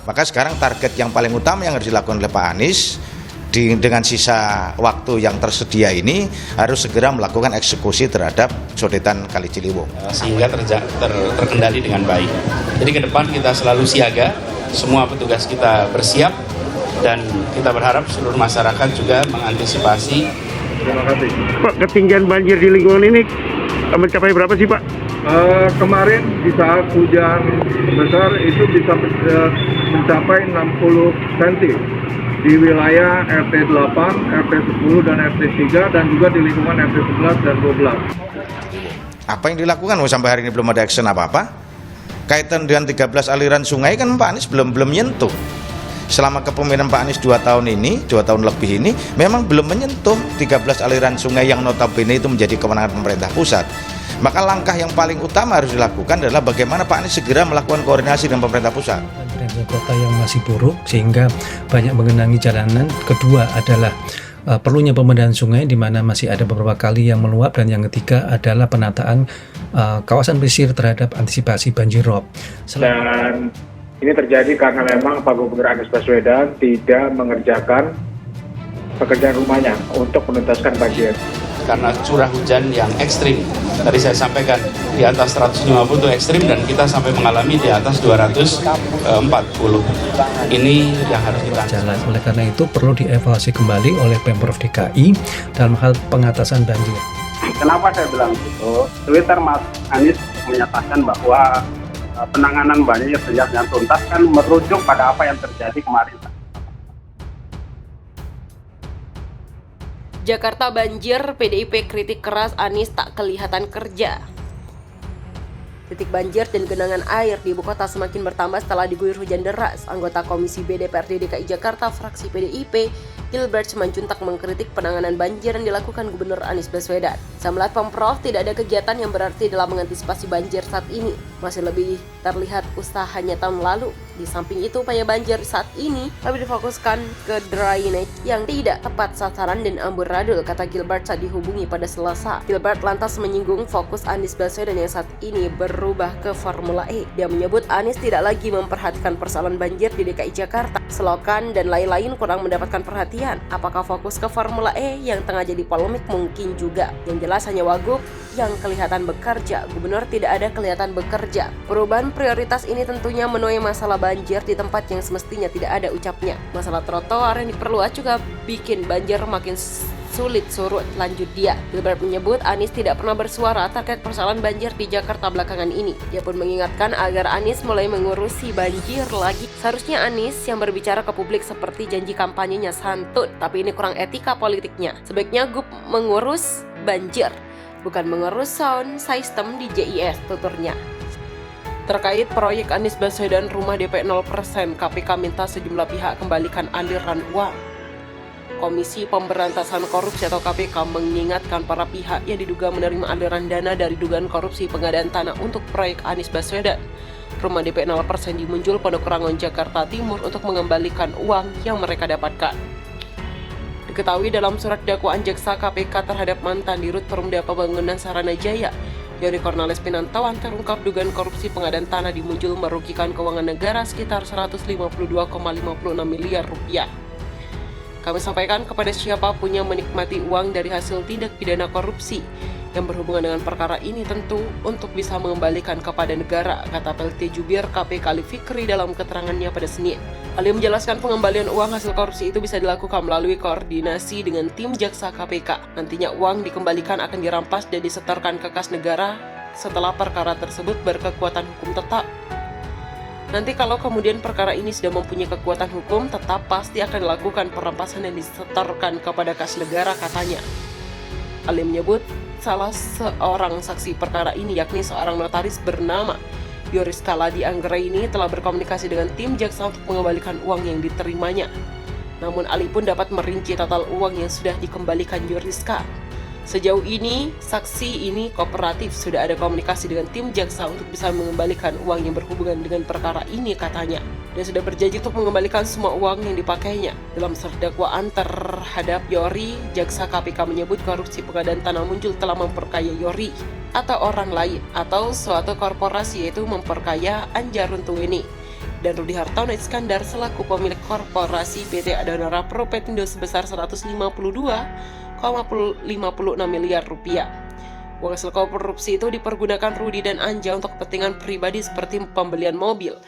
Maka sekarang target yang paling utama yang harus dilakukan oleh Pak Anies dengan sisa waktu yang tersedia ini harus segera melakukan eksekusi terhadap sodetan Kali Ciliwung sehingga terkendali dengan baik. Jadi ke depan kita selalu siaga, semua petugas kita bersiap dan kita berharap seluruh masyarakat juga mengantisipasi. Terima kasih. Pak, ketinggian banjir di lingkungan ini mencapai berapa sih, Pak? Kemarin di saat hujan besar itu bisa mencapai 60 cm di wilayah RT 8, RT 10, dan RT 3 dan juga di lingkungan RT 11 dan 12. Apa yang dilakukan? Sampai hari ini belum ada action apa-apa. Kaitan dengan 13 aliran sungai kan Pak Anies belum menyentuh. Selama kepemimpinan Pak Anies 2 tahun ini, 2 tahun lebih ini, memang belum menyentuh 13 aliran sungai yang notabene itu menjadi kewenangan pemerintah pusat. Maka langkah yang paling utama harus dilakukan adalah bagaimana Pak Anies segera melakukan koordinasi dengan pemerintah pusat. Banjir kota yang masih buruk sehingga banyak mengenangi jalanan. Kedua adalah perlunya pembenahan sungai di mana masih ada beberapa kali yang meluap, dan yang ketiga adalah penataan kawasan pesisir terhadap antisipasi banjir rob. Dan ini terjadi karena memang Pak Gubernur Anies Baswedan tidak mengerjakan pekerjaan rumahnya untuk menuntaskan banjir. Karena curah hujan yang ekstrim, tadi saya sampaikan di atas 150 itu ekstrim dan kita sampai mengalami di atas 240. Ini yang harus kita jalan. Oleh karena itu perlu dievaluasi kembali oleh Pemprov DKI dalam hal pengatasan banjir. Kenapa saya bilang itu? Twitter Mas Anies menyatakan bahwa penanganan banjir sejak dan tuntas kan merujuk pada apa yang terjadi kemarin. Jakarta banjir, PDIP kritik keras Anies tak kelihatan kerja. Titik banjir dan genangan air di ibu kota semakin bertambah setelah diguyur hujan deras. Anggota Komisi B DPRD DKI Jakarta fraksi PDIP, Gilbert Simanjuntak mengkritik penanganan banjir yang dilakukan Gubernur Anies Baswedan. Saya melihat Pemprov tidak ada kegiatan yang berarti dalam mengantisipasi banjir saat ini. Masih lebih terlihat usahanya tahun lalu. Di samping itu, upaya banjir saat ini lebih difokuskan ke drainage yang tidak tepat sasaran dan amburadul, kata Gilbert saat dihubungi pada Selasa. Gilbert lantas menyinggung fokus Anies Baswedan yang saat ini berubah ke Formula E. Dia menyebut Anies tidak lagi memperhatikan persoalan banjir di DKI Jakarta. Selokan dan lain-lain kurang mendapatkan perhatian. Apakah fokus ke Formula E yang tengah jadi polemik? Mungkin juga. Yang jelas hanya Wagub yang kelihatan bekerja. Gubernur tidak ada kelihatan bekerja. Perubahan prioritas ini tentunya menuai masalah banjir di tempat yang semestinya tidak ada, ucapnya. Masalah trotoar yang diperluas juga bikin banjir makin sulit surut, lanjut dia. Gilbert menyebut Anies tidak pernah bersuara terkait persoalan banjir di Jakarta belakangan ini. Dia pun mengingatkan agar Anies mulai mengurusi banjir lagi. Seharusnya Anies yang berbicara ke publik seperti janji kampanyenya santun, tapi ini kurang etika politiknya. Sebaiknya Gub mengurus banjir, bukan mengurus sound system di JIS, tuturnya. Terkait proyek Anies Baswedan rumah DP 0%, KPK minta sejumlah pihak kembalikan aliran uang. Komisi Pemberantasan Korupsi atau KPK mengingatkan para pihak yang diduga menerima aliran dana dari dugaan korupsi pengadaan tanah untuk proyek Anies Baswedan rumah DP 0% di Munjul, Pondok Rangon, Jakarta Timur untuk mengembalikan uang yang mereka dapatkan. Diketahui dalam surat dakwaan jaksa KPK terhadap mantan Dirut Perumda Pembangunan Saranajaya, Yori Cornelis Pinantauan, terungkap dugaan korupsi pengadaan tanah di Munjul merugikan keuangan negara sekitar 152,56 miliar rupiah. Kami sampaikan kepada siapapun yang menikmati uang dari hasil tindak pidana korupsi yang berhubungan dengan perkara ini tentu untuk bisa mengembalikan kepada negara, kata PLT Jubir KPK Ali Fikri dalam keterangannya pada Senin. Ali menjelaskan pengembalian uang hasil korupsi itu bisa dilakukan melalui koordinasi dengan tim jaksa KPK. Nantinya uang dikembalikan akan dirampas dan disetorkan ke kas negara setelah perkara tersebut berkekuatan hukum tetap. Nanti kalau kemudian perkara ini sudah mempunyai kekuatan hukum tetap, pasti akan dilakukan perampasan yang disetorkan kepada kas negara, katanya. Ali menyebut salah seorang saksi perkara ini, yakni seorang notaris bernama Yoris Kaladi Anggraini, telah berkomunikasi dengan tim jaksa untuk mengembalikan uang yang diterimanya. Namun Ali pun dapat merinci total uang yang sudah dikembalikan Yoriska. Sejauh ini, saksi ini kooperatif, sudah ada komunikasi dengan tim jaksa untuk bisa mengembalikan uang yang berhubungan dengan perkara ini, katanya. Dia sudah berjanji untuk mengembalikan semua uang yang dipakainya. Dalam surat dakwaan terhadap Yori, jaksa KPK menyebut korupsi pengadaan tanah Munjul telah memperkaya Yori atau orang lain atau suatu korporasi, yaitu memperkaya Anjarun Tuweni. dan Rudi Hartono Iskandar selaku pemilik korporasi PT Adana Pro Petindo sebesar 152,56 miliar rupiah. Uang hasil korupsi itu dipergunakan Rudi dan Anja untuk kepentingan pribadi seperti pembelian mobil,